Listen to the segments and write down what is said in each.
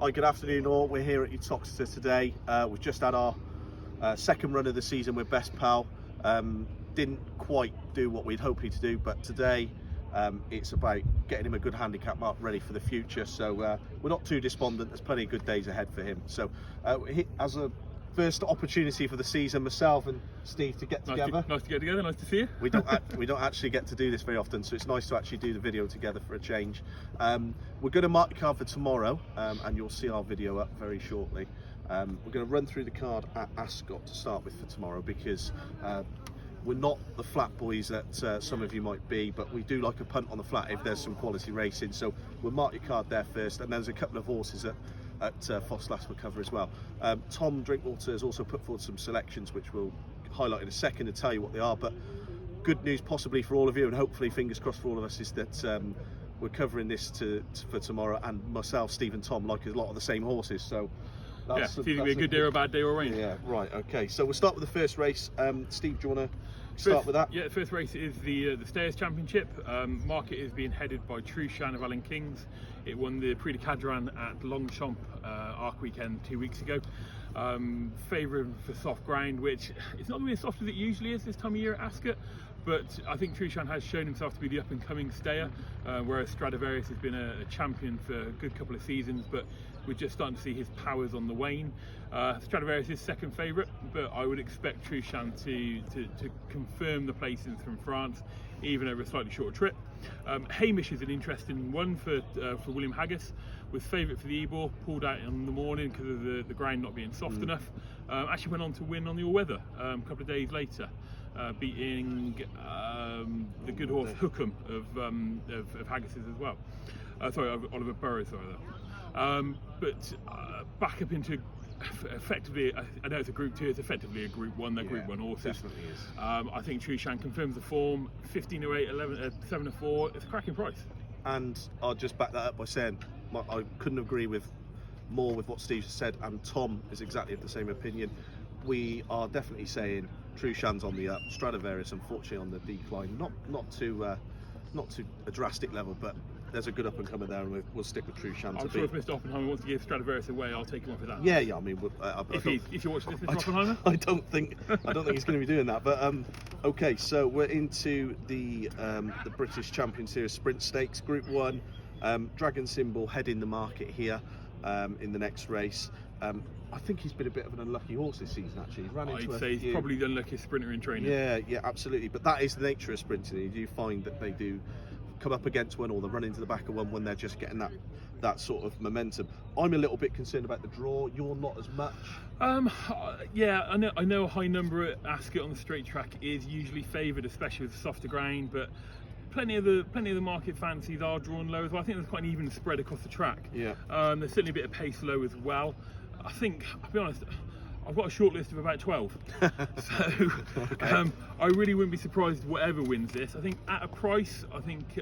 Hi, good afternoon all. We're here at Uttoxeter today. We've just had our second run of the season with Best Pal. Didn't quite do what we'd hoped he'd do, but today it's about getting him a good handicap mark ready for the future. So we're not too despondent. There's plenty of good days ahead for him. So as a first opportunity for the season, myself and Steve to get together. Nice to get together. Nice to see you. We don't actually get to do this very often, so it's nice to actually do the video together for a change. We're going to mark the card for tomorrow, and you'll see our video up very shortly. We're going to run through the card at Ascot to start with for tomorrow, because we're not the flat boys that some of you might be, but we do like a punt on the flat if there's some quality racing. So we'll mark your card there first, and there's a couple of horses at Foss Last will cover as well. Tom Drinkwater has also put forward some selections which we'll highlight in a second and tell you what they are, but good news possibly for all of you, and hopefully fingers crossed for all of us, is that we're covering this for tomorrow, and myself, Steve and Tom like a lot of the same horses, so it's either going to be a good day or a bad day or rain. Yeah, right, okay, so we'll start with the first race. Steve, do you want to start with that? Yeah, the first race is the Stayers Championship. Market is being headed by Trushan of Alan Kings. It won the Prix de Cadran at Longchamp Arc Weekend 2 weeks ago. Favourite for soft ground, which it's not going to be as soft as it usually is this time of year at Ascot, but I think Trushan has shown himself to be the up-and-coming stayer, whereas Stradivarius has been a champion for a good couple of seasons, but we're just starting to see his powers on the wane. Stradivarius is second favourite, but I would expect Trushan to confirm the placings from France, even over a slightly shorter trip. Hamish is an interesting one for William Haggis. Was favourite for the Ebor, pulled out in the morning because of the ground not being soft enough. Actually went on to win on the all-weather a couple of days later, beating the good horse Hookham of Haggis's as well. Sorry, Oliver Burrows, sorry though. But back up into effectively, I know it's a Group 2, it's effectively a Group 1, they're Group 1 horses. Definitely is. I think Trushan confirms the form, 15-8, 11, 7-4, it's a cracking price. And I'll just back that up by saying I couldn't agree more with what Steve said, and Tom is exactly of the same opinion. We are definitely saying Trushan's on the up, Stradivarius unfortunately on the decline, not to a drastic level, but there's a good up and comer there, and we'll stick with Trushan. I'm sure if Mr. Oppenheimer wants to give Stradivarius away, I'll take him off of that. Yeah, I mean, if you're watching this, Mr. Oppenheimer, I don't think he's going to be doing that. But okay, so we're into the British Champion Series Sprint Stakes Group 1. Dragon Symbol heading the market here in the next race. I think he's been a bit of an unlucky horse this season, actually. I'd say he's probably the unluckiest sprinter in training. Yeah, absolutely. But that is the nature of sprinting. You do find that they do come up against one, or they run into the back of one when they're just getting that sort of momentum. I'm a little bit concerned about the draw. You're not as much. Yeah, I know a high number at Ascot on the straight track is usually favoured, especially with softer ground, but plenty of the market fancies are drawn low as well. I think there's quite an even spread across the track. Yeah. There's certainly a bit of pace low as well. I think, I'll be honest, I've got a short list of about 12. So okay. I really wouldn't be surprised whatever wins this. I think at a price, I think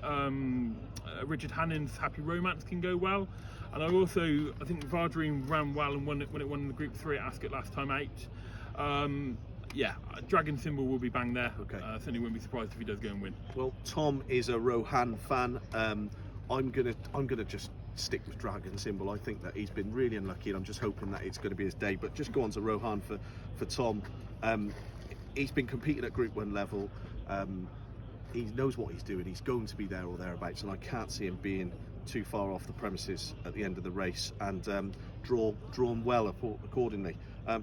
Richard Hannon's Happy Romance can go well. And I think Vardreen ran well and when it won the Group 3 at Ascot last time out. Yeah, Dragon Symbol will be bang there. Okay. Certainly wouldn't be surprised if he does go and win. Well, Tom is a Rohan fan. I'm gonna just stick with Dragon Symbol. I think that he's been really unlucky, and I'm just hoping that it's going to be his day. But just go on to Rohan for Tom. He's been competing at Group 1 level. He knows what he's doing. He's going to be there or thereabouts, and I can't see him being too far off the premises at the end of the race, and drawn well accordingly.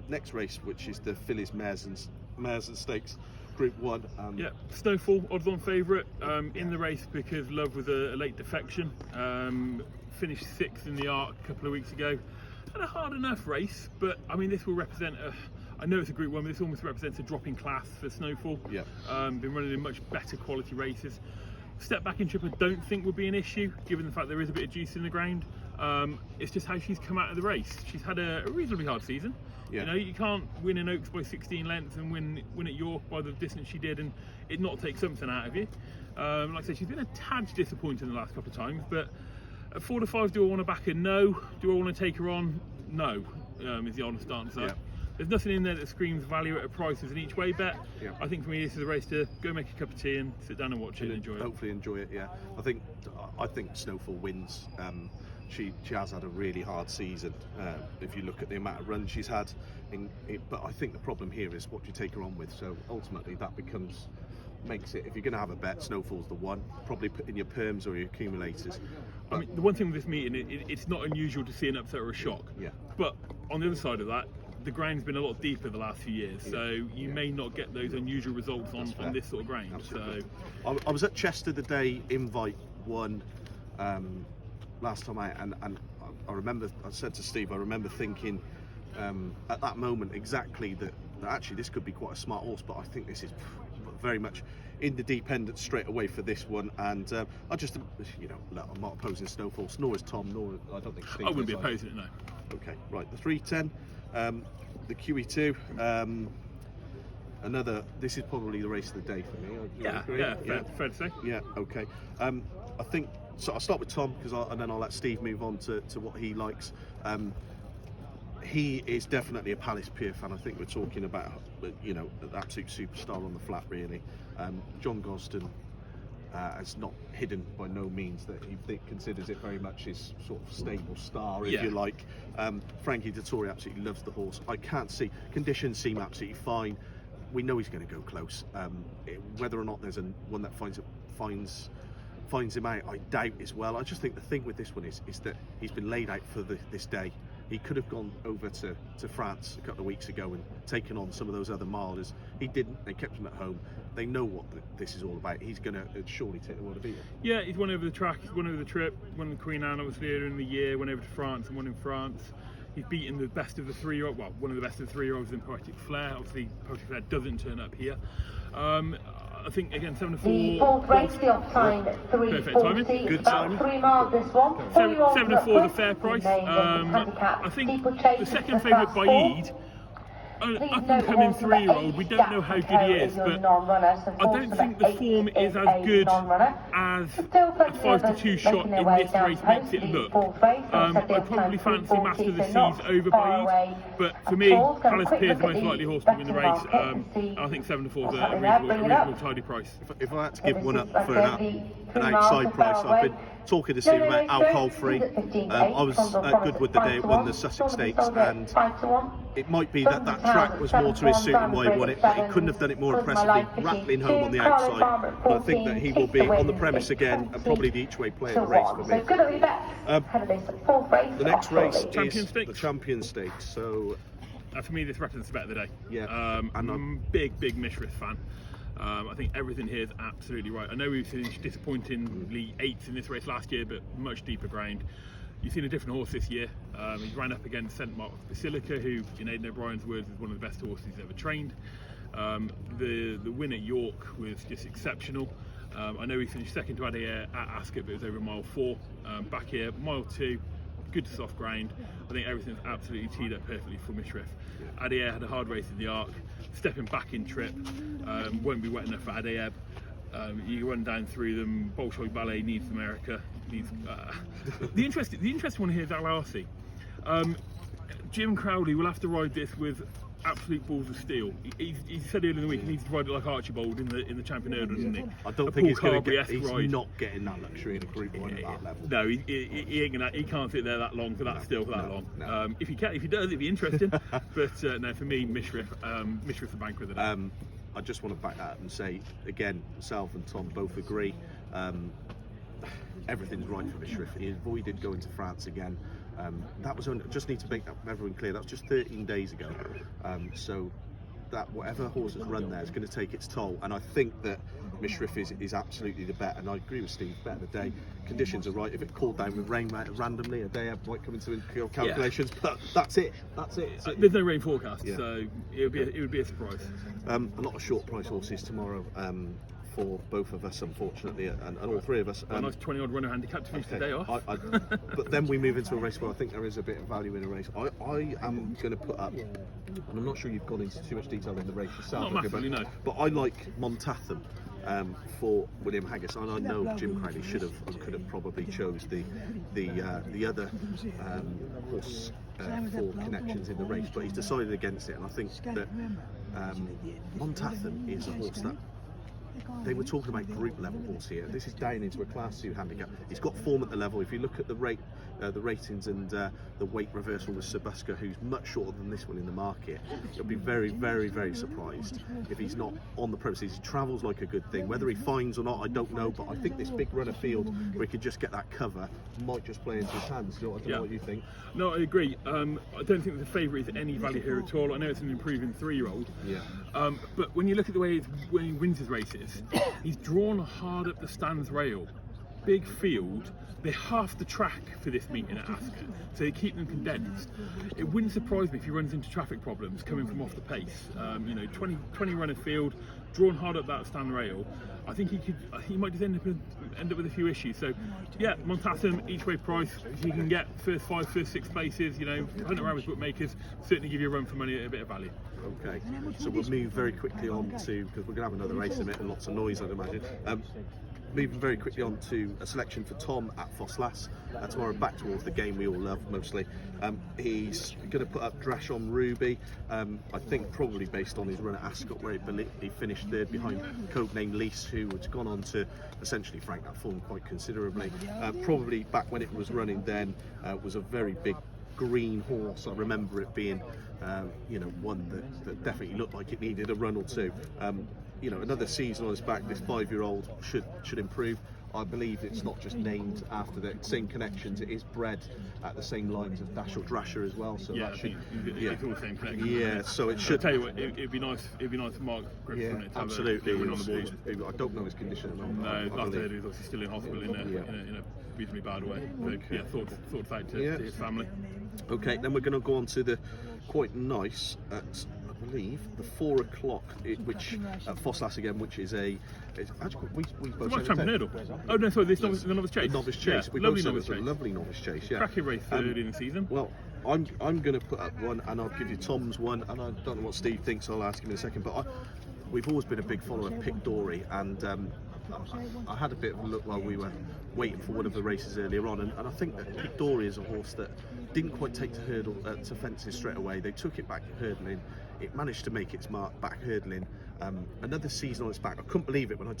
Next race, which is the Fillies Mares and Stakes Group 1. Yeah, Snowfall, odds-on favourite in the race because Love was a late defection. Finished 6th in the Arc a couple of weeks ago. Had a hard enough race, but I mean, this will represent I know it's a Group 1, but this almost represents a drop in class for Snowfall. Yeah. Been running in much better quality races. Step back in trip I don't think would be an issue, given the fact there is a bit of juice in the ground. It's just how she's come out of the race. She's had a reasonably hard season. Yeah. You know, you can't win in Oaks by 16 lengths and win at York by the distance she did and it not take something out of you. Like I said, she's been a tad disappointing the last couple of times, but at 4 to 5, do I want to back her? No. Do I want to take her on? No, is the honest answer. Yeah. There's nothing in there that screams value at a price as an each way bet. Yeah. I think for me this is a race to go make a cup of tea and sit down and watch it and enjoy it. Hopefully enjoy it, yeah. I think Snowfall wins. she has had a really hard season. If you look at the amount of runs she's had, but I think the problem here is what you take her on with. So ultimately, that makes it. If you're going to have a bet, Snowfall's the one. Probably put in your perms or your accumulators. I mean, the one thing with this meeting, it's not unusual to see an upset or a shock. Yeah. But on the other side of that, the ground's been a lot deeper the last few years, so you may not get those unusual results on this sort of ground. Absolutely. So I was at Chester the day Invite won last time out, and I remember, I said to Steve, I remember thinking at that moment exactly that actually this could be quite a smart horse, but I think this is very much in the deep end straight away for this one. And I just, look, I'm not opposing Snowfall, nor is Tom, nor I don't think Steve. I wouldn't be opposing it, no. Okay, right, the 310, the QE2, another. This is probably the race of the day for me. Yeah, fair to say. Yeah, okay. I think so. I'll start with Tom and then I'll let Steve move on to what he likes. He is definitely a Palace Pier fan. I think we're talking about, an absolute superstar on the flat, really. John Gosden has not hidden by no means that he considers it very much his sort of stable star, if you like. Frankie Dettori absolutely loves the horse. I can't see, conditions seem absolutely fine. We know he's going to go close. Whether or not there's one that finds him out, I doubt as well. I just think the thing with this one is that he's been laid out for this day. He could have gone over to France a couple of weeks ago and taken on some of those other milers. He didn't. They kept him at home. They know what this is all about. He's going to surely take the world of beat. Yeah, he's won over the track. He's won over the trip. Won the Queen Anne obviously earlier in the year. Went over to France and won in France. He's beaten the best of the 3-year-old. Well, one of the best of the 3-year-olds in Poetic Flair. Obviously, Poetic Flair doesn't turn up here. I think again 7-4. The fourth race, the off time 3:40. Good about timing. 3 miles this one. 7-4 is a fair price. I think the second favourite by Eid, an up-and-coming 3-year-old, we don't know how good he is, but I don't think the form is as good as a 5-2 shot in this race makes it look. I'd probably fancy Master of the Seas over by Eid, but for me, Palace Pier is the most likely horse to win the race. I think 7-4 is a reasonable tidy price. If I had to give one up for an outside price, I've been talking to Steve about alcohol free. I was at Goodwood the day it won the Sussex Stakes, and it might be that track was more to his suit and why he won it, but he couldn't have done it more impressively, rattling home on the outside. But I think that he will be on the premise again and probably the each way player of the race for me. The next race is the Champion Stakes. So for me, this represents the bet of the day. Yeah, I'm a big Mishriff fan. I think everything here is absolutely right. I know we finished disappointingly 8th in this race last year, but much deeper ground. You've seen a different horse this year. He's ran up against St Mark Basilica, who, in Aidan O'Brien's words, is one of the best horses he's ever trained. The win at York was just exceptional. I know he finished second to Adair at Ascot, but it was over mile 4. Back here, mile 2, good soft ground. I think everything's absolutely teed up perfectly for Mishriff. Adair had a hard race in the Arc, stepping back in trip, won't be wet enough for Adair. You run down through them. Bolshoi Ballet needs America. The interesting one here is Al Arsi. Jim Crowley will have to ride this with absolute balls of steel. He said earlier in the week he needs to ride it like Archibald in the Champion Hurdle, doesn't he? I don't think he's going to get. He's not getting that luxury in a Group 1 at that level. No, he ain't gonna. He can't sit there that long for that still for that long. No. If he does, it'd be interesting. But no, for me, Mishriff the banker of the day. I just want to back that up and say again, myself and Tom both agree. Everything's right for Mishriff. He avoided going to France again. That was only, just need to make everyone clear, that was just 13 days ago. So that whatever horse has run there is going to take its toll, and I think that Mishriff is absolutely the bet, and I agree with Steve, bet of the day. Conditions are right. If it called down with rain randomly, a day might come into calculations, but that's it. There's no rain forecast, so it would be a surprise. A lot of short price horses tomorrow. For both of us, unfortunately, and all three of us. A nice 20-odd runner handicap to finish the day off. But then we move into a race where I think there is a bit of value in a race. I am going to put up, and I'm not sure you've gone into too much detail in the race yourself, not massively, no. But I like Montatham for William Haggis, and I know Jim Crowley should have and could have probably chose the other horse for connections in the race, but he's decided against it, and I think that Montatham is a horse that they were talking about group level horse here. This is down into a Class 2 handicap. He's got form at the level. If you look at the ratings and the weight reversal with Sabuska, who's much shorter than this one in the market, you'll be very, very, very surprised if he's not on the premises. He travels like a good thing. Whether he finds or not, I don't know, but I think this big runner field where he could just get that cover might just play into his hands. I don't know what you think. No, I agree. I don't think the favourite is any value here at all. I know it's an improving 3-year-old. Yeah. But when you look at the way when he wins his races, he's drawn hard up the stands rail. Big field. They're half the track for this meeting at Ascot, so they keep them condensed. It wouldn't surprise me if he runs into traffic problems coming from off the pace. 20 runner field, drawn hard up that stand rail. I think he might just end up with a few issues. So yeah, Montassem, each way price. If you can get first 5, first 6 places, hunt around with bookmakers, certainly give you a run for money at a bit of value. Okay, so we'll move very quickly on to, because we're going to have another race in a minute and lots of noise, I'd imagine. Moving very quickly on to a selection for Tom at Fosslas tomorrow, back towards the game we all love mostly. He's going to put up Drashon Ruby, I think probably based on his run at Ascot, where he finished third behind Codename Lease, who had gone on to essentially frank that form quite considerably. Probably back when it was running then, was a very big green horse. I remember it being one that definitely looked like it needed a run or two. Another season on his back, this 5-year-old should improve. I believe it's not just named after the same connections, it is bred at the same lines as Dash or Drasher as well. So yeah, that should, it's all the same connection. Yeah, so it should. I'll tell you what, it'd be nice for Mark Griffiths, Yeah, wouldn't it, to absolutely. have a win on the board. I don't know his condition at the moment. No, last I heard he was obviously still in hospital in a reasonably bad way. So yeah, thoughts out to his family. Okay, then we're going to go on to the quite nice at, I believe, the 4 o'clock, which at Fosslas again, which is actually we both said champion hurdle. Oh no, sorry, the novice chase. The novice chase. Yeah, We lovely both said novice it was chase. a lovely novice chase. Yeah. Cracking race third in the season. Well, I'm going to put up one, and I'll give you Tom's one, and I don't know what Steve thinks. I'll ask him in a second, but we've always been a big follower of Pick Dory, and I had a bit of a look while we were waiting for one of the races earlier on, and I think that Pick Dory is a horse that didn't quite take to fences straight away. They took it back hurdling. It managed to make its mark back hurdling. Another season on its back. I couldn't believe it when I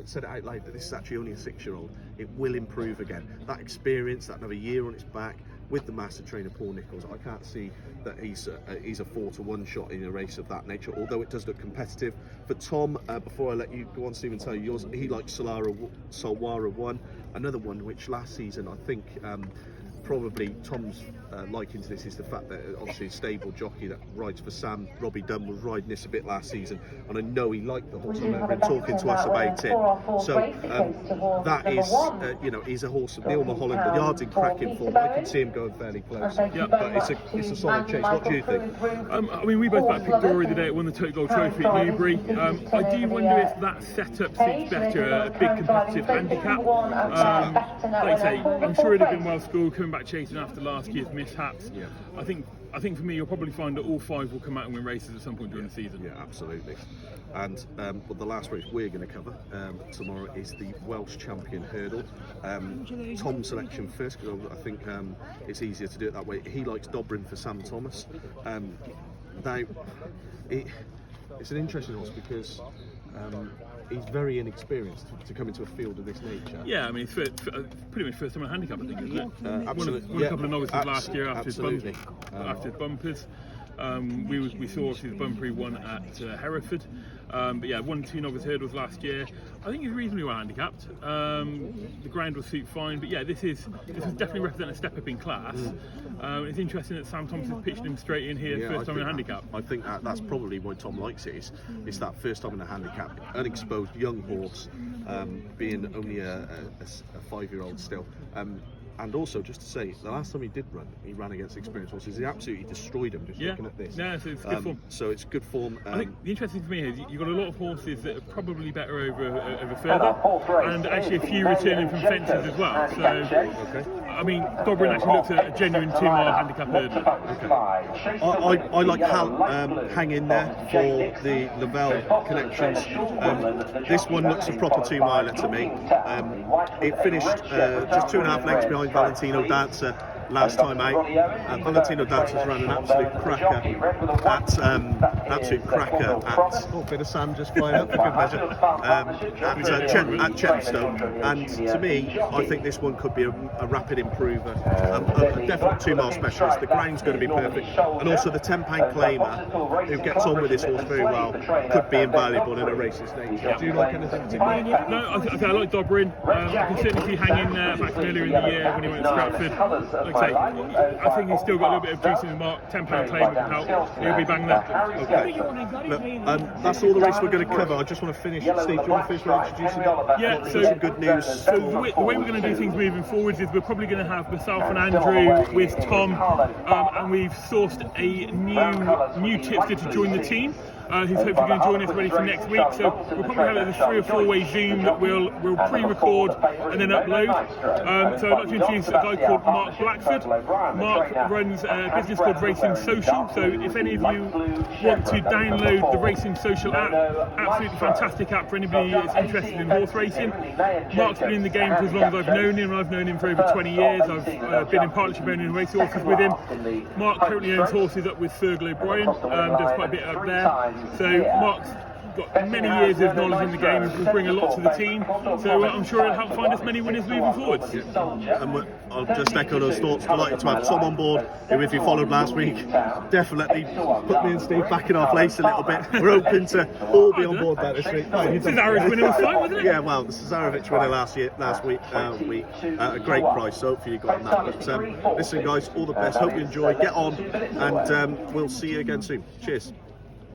said it out loud that this is actually only a 6-year-old. It will improve again. That experience, that another year on its back with the master trainer Paul Nicholls, I can't see that he's a 4-to-1 shot in a race of that nature, although it does look competitive. For Tom, before I let you go on, Stephen, tell you yours, he likes Solwara 1, another one which last season I think probably Tom's liking to this is the fact that obviously a stable jockey that rides for Sam, Robbie Dunn, was riding this a bit last season, and I know he liked the horse. I remember him talking to us about it. So that is, he's a horse of Neil Mulholland. The yard's in cracking form. I can see him going fairly close. Yeah, but it's a solid chase. What do you think? We both backed Pick Dory the day it won the Tote Gold Trophy at Newbury. I do wonder if that setup suits better a big competitive handicap. Like I say, I'm sure it'd have been well schooled coming back chasing after last year's mishaps. Yeah. I think for me, you'll probably find that all 5 will come out and win races at some point during the season. Yeah, absolutely. And the last race we're going to cover tomorrow is the Welsh Champion Hurdle. Tom's selection first, because I think it's easier to do it that way. He likes Dobrin for Sam Thomas. Now, it's an interesting horse because he's very inexperienced to come into a field of this nature. Yeah, it's pretty much first time in a handicap, I think, isn't it? Absolutely. Won a couple of novices last year after absolutely. After his bumpers. We saw obviously the bumper he won at Hereford. But yeah, 1 and 2 novice hurdles last year. I think he's reasonably well handicapped. The ground will suit fine, but yeah, this is definitely represent a step up in class. It's interesting that Sam Thomas has pitched him straight in here, first time in a handicap. I think that's probably why Tom likes it. It's that first time in a handicap, unexposed young horse, being only a 5-year-old still. And also, just to say, the last time he ran against experienced horses. He absolutely destroyed them. Just looking at this. Yeah, so it's good form. So it's good form. I think the interesting thing for me is you've got a lot of horses that are probably better over further, and actually a few returning from fences as well. So, okay. Dobrin actually looks at a genuine 2-mile handicap hurdler. Okay. I like hang in there for the Lavelle connections. This one looks a proper 2-miler to me. It finished just 2.5 lengths behind Valentino Dancer last time out. Valentino Dancers ran an absolute cracker at oh, bit of sand just flying up for good measure at Chepstow, and to me I think this one could be a rapid improver, a definite 2 mile specialist. The ground's going to be perfect, and also the £10 claimer who gets on with this horse very well could be invaluable in a race of this nature. Do you like anything particularly? No, I like Dobrin. I can certainly see hanging back earlier in the year when he went to Stratford. Like I say, I think he's still got a little bit of juice in the mark. £10 claim can help. He'll be bang there. Okay. Look, that's all the race we're going to cover. I just want to finish. Steve, do you want to finish by introducing it? Yeah, so some good news. So the way we're going to do things moving forwards is we're probably going to have myself and Andrew with Tom, and we've sourced a new tipster to join the team. Who's hopefully going to join us ready for next week. So we'll probably have a 3 or 4 way Zoom that we'll pre-record and then upload. So I'd like to introduce a guy called Mark Blackford. Mark runs a business called Racing Social. So if any of you want to download the Racing Social app, absolutely fantastic app for anybody that's interested in horse racing. Mark's been in the game for as long as I've known him. I've known him for over 20 years. I've been in partnership owning race horses with him. Mark currently owns horses up with Fergal O'Brien, does quite a bit up there. So Mark's got many years of knowledge in the game and will bring a lot to the team. So I'm sure it'll help find us many winners moving forwards. And I'll just echo those thoughts. Delighted to have Tom on board, who, if you followed last week, definitely put me and Steve back in our place a little bit. We're hoping to all be on board that this week. Cesarovic winner was fine, wasn't it? Yeah, well, the Cesarovic winner last week, a great price. So hopefully you got that. But listen, guys, all the best. Hope you enjoy. Get on, and we'll see you again soon. Cheers.